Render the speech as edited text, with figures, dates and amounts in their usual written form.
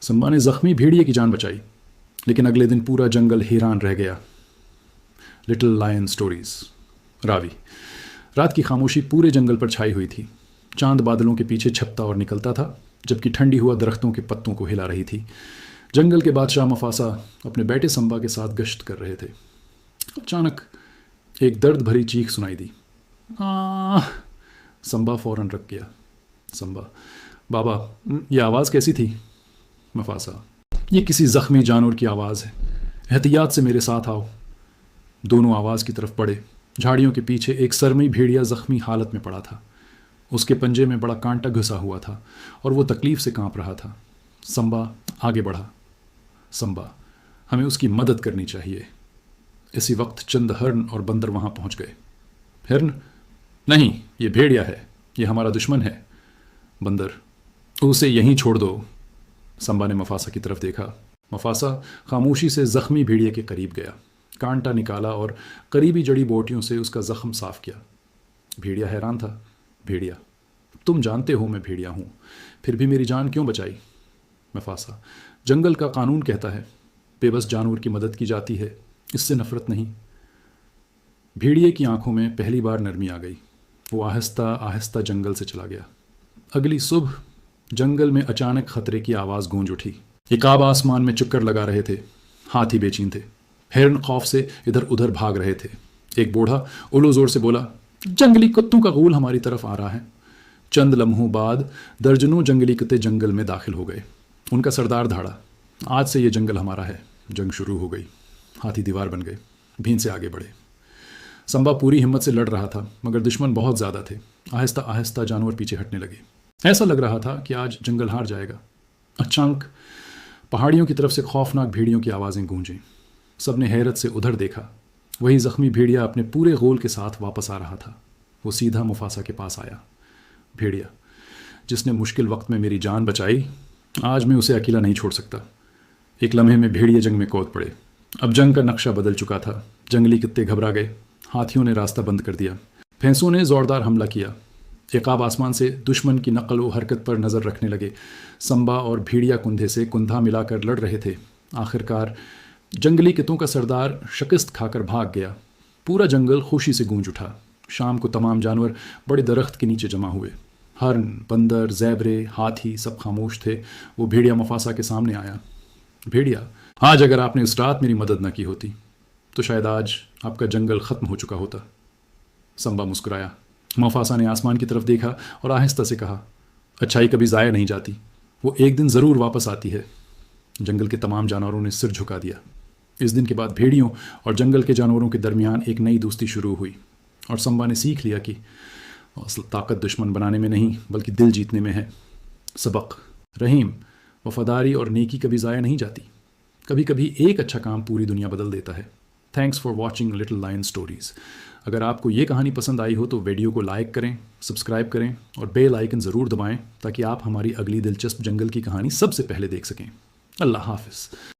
संबा ने जख्मी भेड़िए की जान बचाई, लेकिन अगले दिन पूरा जंगल हैरान रह गया। Little lion stories. रावी। रात की खामोशी पूरे जंगल पर छाई हुई थी। चांद बादलों के पीछे छपता और निकलता था, जबकि ठंडी हुआ दरख्तों के पत्तों को हिला रही थी। जंगल के बादशाह मुफासा अपने बेटे संबा के साथ गश्त कर रहे थे। अचानक एक दर्द भरी चीख सुनाई दी। संबा फौरन रख गया। संबा, बाबा, ये आवाज़ कैसी थी? मुफासा, ये किसी ज़ख्मी जानवर की आवाज़ है, एहतियात से मेरे साथ आओ। दोनों आवाज़ की तरफ बढ़े। झाड़ियों के पीछे एक सरमई भेड़िया ज़ख्मी हालत में पड़ा था। उसके पंजे में बड़ा कांटा घुसा हुआ था और वो तकलीफ़ से कांप रहा था। संबा आगे बढ़ा। संबा, हमें उसकी मदद करनी चाहिए। इसी वक्त चंद हर्न और बंदर वहाँ पहुँच गए। हिरन, नहीं, ये भेड़िया है, ये हमारा दुश्मन है। बंदर, उसे यहीं छोड़ दो। संबा ने मुफासा की तरफ देखा। मुफासा खामोशी से ज़ख्मी भेड़िए के करीब गया, कांटा निकाला और करीबी जड़ी बूटियों से उसका ज़ख्म साफ किया। भेड़िया हैरान था। भेड़िया, तुम जानते हो मैं भेड़िया हूँ, फिर भी मेरी जान क्यों बचाई? मुफासा, जंगल का कानून कहता है बेबस जानवर की मदद की जाती है, इससे नफरत नहीं। भेड़िए की आंखों में पहली बार नरमी आ गई। वो आहिस्ता आहिस्ता जंगल से चला गया। अगली सुबह जंगल में अचानक खतरे की आवाज़ गूंज उठी। इकाब आसमान में चक्कर लगा रहे थे। हाथी बेचैन थे। हिरन खौफ से इधर उधर भाग रहे थे। एक बूढ़ा उलो जोर से बोला, जंगली कुत्तों का गूल हमारी तरफ आ रहा है। चंद लम्हों बाद दर्जनों जंगली कुत्ते जंगल में दाखिल हो गए। उनका सरदार धाड़ा, आज से ये जंगल हमारा है। जंग शुरू हो गई। हाथी दीवार बन गए। भीन से आगे बढ़े। संबा पूरी हिम्मत से लड़ रहा था, मगर दुश्मन बहुत ज़्यादा थे। आहिस्ता आहिस्ता जानवर पीछे हटने लगे। ऐसा लग रहा था कि आज जंगल हार जाएगा। अचानक पहाड़ियों की तरफ से खौफनाक भेड़ियों की आवाज़ें गूंजीं। सबने हैरत से उधर देखा। वही ज़ख्मी भेड़िया अपने पूरे गोल के साथ वापस आ रहा था। वो सीधा मुफासा के पास आया। भेड़िया, जिसने मुश्किल वक्त में मेरी जान बचाई, आज मैं उसे अकेला नहीं छोड़ सकता। एक लम्हे में भेड़िए जंग में कूद पड़े। अब जंग का नक्शा बदल चुका था। जंगली कुत्ते घबरा गए। हाथियों ने रास्ता बंद कर दिया। भैंसों ने ज़ोरदार हमला किया। इकाब आसमान से दुश्मन की नकल व हरकत पर नज़र रखने लगे। संबा और भेड़िया कुंधे से कुंधा मिलाकर लड़ रहे थे। आखिरकार जंगली कुत्तों का सरदार शिकस्त खाकर भाग गया। पूरा जंगल खुशी से गूंज उठा। शाम को तमाम जानवर बड़े दरख्त के नीचे जमा हुए। हरन, बंदर, ज़ेबरे, हाथी सब खामोश थे। वो भेड़िया मुफासा के सामने आया। भेड़िया, आज अगर आपने उस रात मेरी मदद न की होती तो शायद आज आपका जंगल ख़त्म हो चुका होता। संबा मुस्कुराया। मुफासा ने आसमान की तरफ देखा और आहिस्ता से कहा, अच्छाई कभी ज़ाया नहीं जाती, वो एक दिन ज़रूर वापस आती है। जंगल के तमाम जानवरों ने सिर झुका दिया। इस दिन के बाद भेड़ियों और जंगल के जानवरों के दरमियान एक नई दोस्ती शुरू हुई और संबा ने सीख लिया कि असल ताकत दुश्मन बनाने में नहीं बल्कि दिल जीतने में है। सबक, रहीम, वफादारी और नेकी कभी ज़ाया नहीं जाती। कभी कभी एक अच्छा काम पूरी दुनिया बदल देता है। Thanks for watching little lion stories. अगर आपको ये कहानी पसंद आई हो तो वीडियो को लाइक करें, सब्सक्राइब करें और बेल आइकन ज़रूर दबाएं ताकि आप हमारी अगली दिलचस्प जंगल की कहानी सबसे पहले देख सकें। अल्लाह हाफ़िज़।